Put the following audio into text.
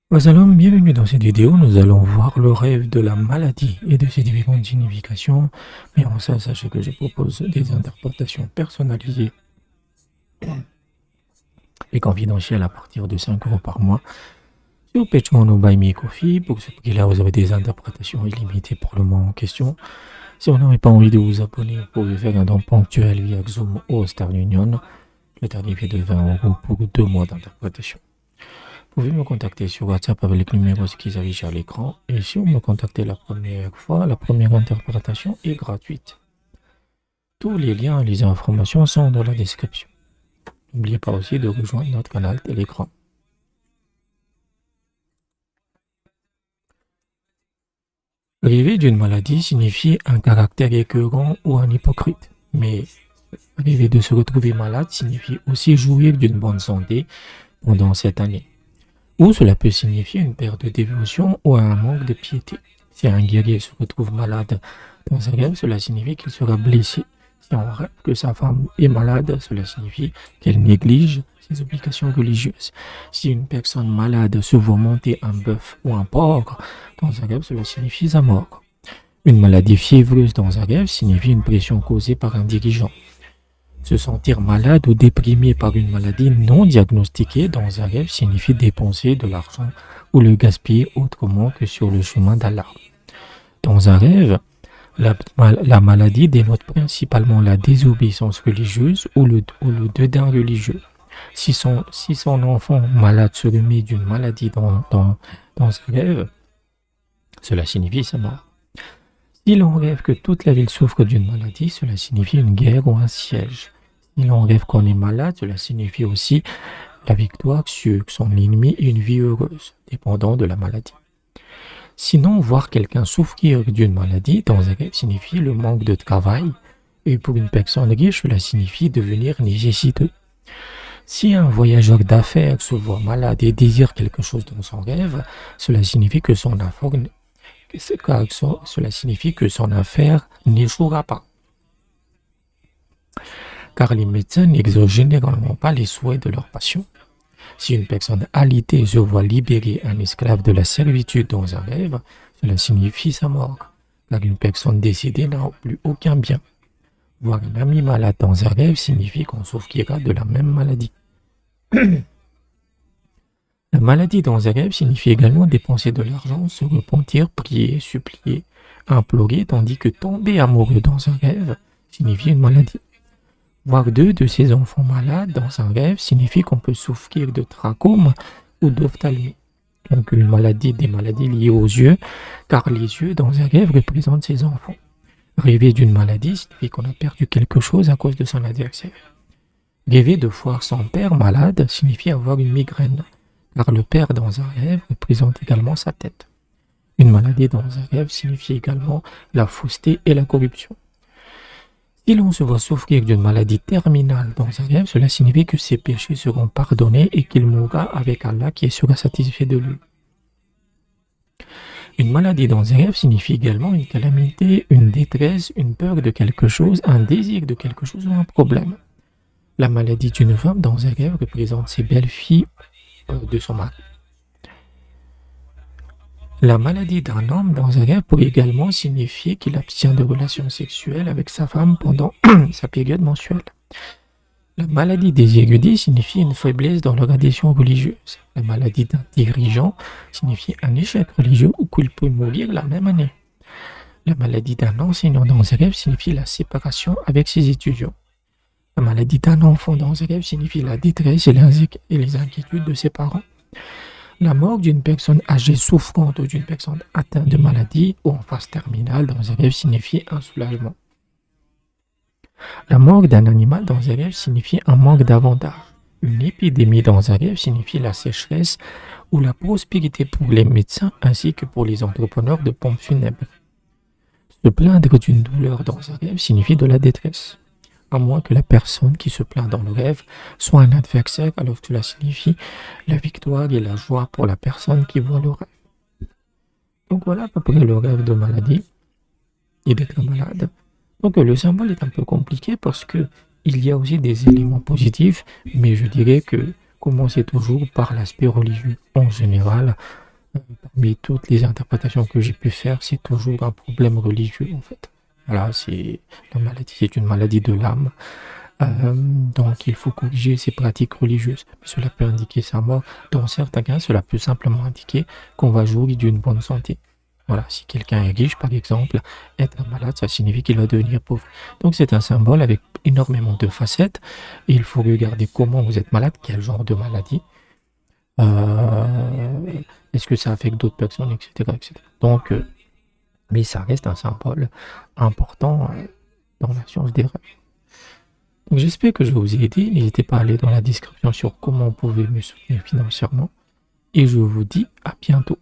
Salam, bienvenue dans cette vidéo. Nous allons voir le rêve de la maladie et de ses différentes significations. Mais en ça, sachez que je propose des interprétations personnalisées et confidentielles à partir de 5 euros par mois. Sur Patreon ou Buy Me Coffee, pour ce prix-là, vous avez des interprétations illimitées pour le mois en question. Si vous n'avez pas envie de vous abonner, vous pouvez faire un don ponctuel via Zoom ou Star Union. Le tarif est de 20 euros pour 2 mois d'interprétation. Vous pouvez me contacter sur WhatsApp avec le numéro qui s'affiche à l'écran. Et si vous me contactez la première fois, la première interprétation est gratuite. Tous les liens et les informations sont dans la description. N'oubliez pas aussi de rejoindre notre canal Telegram. Rêver d'une maladie signifie un caractère écœurant ou un hypocrite. Mais rêver de se retrouver malade signifie aussi jouir d'une bonne santé pendant cette année. Ou cela peut signifier une perte de dévotion ou un manque de piété. Si un guerrier se retrouve malade dans un rêve, cela signifie qu'il sera blessé. Si on rêve que sa femme est malade, cela signifie qu'elle néglige ses obligations religieuses. Si une personne malade se voit monter un bœuf ou un porc dans un rêve, cela signifie sa mort. Une maladie fiévreuse dans un rêve signifie une pression causée par un dirigeant. Se sentir malade ou déprimé par une maladie non diagnostiquée dans un rêve signifie dépenser de l'argent ou le gaspiller autrement que sur le chemin d'Allah. Dans un rêve, la maladie dénote principalement la désobéissance religieuse ou le dédain religieux. Si son enfant malade se remet d'une maladie dans un rêve, cela signifie sa mort. Si l'on rêve que toute la ville souffre d'une maladie, cela signifie une guerre ou un siège. Si l'on rêve qu'on est malade, cela signifie aussi la victoire sur son ennemi et une vie heureuse, dépendant de la maladie. Sinon, voir quelqu'un souffrir d'une maladie dans un rêve signifie le manque de travail, et pour une personne riche, cela signifie devenir nécessiteux. Si un voyageur d'affaires se voit malade et désire quelque chose dans son rêve, cela signifie que son affaire n'échouera pas. Car les médecins n'exaucent généralement pas les souhaits de leurs patients. Si une personne alitée se voit libérer un esclave de la servitude dans un rêve, cela signifie sa mort, car une personne décédée n'a plus aucun bien. Voir un ami malade dans un rêve signifie qu'on souffrira de la même maladie. La maladie dans un rêve signifie également dépenser de l'argent, se repentir, prier, supplier, implorer, tandis que tomber amoureux dans un rêve signifie une maladie. Voir 2 de ses enfants malades dans un rêve signifie qu'on peut souffrir de trachome ou d'ophtalmie. Donc des maladies liées aux yeux, car les yeux dans un rêve représentent ses enfants. Rêver d'une maladie signifie qu'on a perdu quelque chose à cause de son adversaire. Rêver de voir son père malade signifie avoir une migraine, car le père dans un rêve représente également sa tête. Une maladie dans un rêve signifie également la fausseté et la corruption. Si l'on se voit souffrir d'une maladie terminale dans un rêve, cela signifie que ses péchés seront pardonnés et qu'il mourra avec Allah qui sera satisfait de lui. Une maladie dans un rêve signifie également une calamité, une détresse, une peur de quelque chose, un désir de quelque chose ou un problème. La maladie d'une femme dans un rêve représente ses belles-filles de son mari. La maladie d'un homme dans un rêve peut également signifier qu'il abstient de relations sexuelles avec sa femme pendant sa période mensuelle. La maladie des érudits signifie une faiblesse dans leur adhésion religieuse. La maladie d'un dirigeant signifie un échec religieux ou qu'il peut mourir la même année. La maladie d'un enseignant dans un rêve signifie la séparation avec ses étudiants. La maladie d'un enfant dans un rêve signifie la détresse et les inquiétudes de ses parents. La mort d'une personne âgée souffrante ou d'une personne atteinte de maladie ou en phase terminale dans un rêve signifie un soulagement. La mort d'un animal dans un rêve signifie un manque d'avantages. Une épidémie dans un rêve signifie la sécheresse ou la prospérité pour les médecins ainsi que pour les entrepreneurs de pompes funèbres. Se plaindre d'une douleur dans un rêve signifie de la détresse. À moins que la personne qui se plaint dans le rêve soit un adversaire, alors cela signifie la victoire et la joie pour la personne qui voit le rêve. Donc voilà à peu près le rêve de maladie et d'être malade. Donc le symbole est un peu compliqué parce que il y a aussi des éléments positifs, mais je dirais que commencez toujours par l'aspect religieux. En général, parmi toutes les interprétations que j'ai pu faire, c'est toujours un problème religieux en fait. Voilà, la maladie, c'est une maladie de l'âme. Donc il faut corriger ses pratiques religieuses. Mais cela peut indiquer sa mort. Dans certains cas, cela peut simplement indiquer qu'on va jouir d'une bonne santé. Voilà, si quelqu'un est riche, par exemple, être malade, ça signifie qu'il va devenir pauvre. Donc c'est un symbole avec énormément de facettes. Et il faut regarder comment vous êtes malade, quel genre de maladie. Est-ce que ça affecte d'autres personnes, etc., etc. Donc, mais ça reste un symbole important dans la science des rêves. Donc j'espère que je vous ai aidé. N'hésitez pas à aller dans la description sur comment vous pouvez me soutenir financièrement. Et je vous dis à bientôt.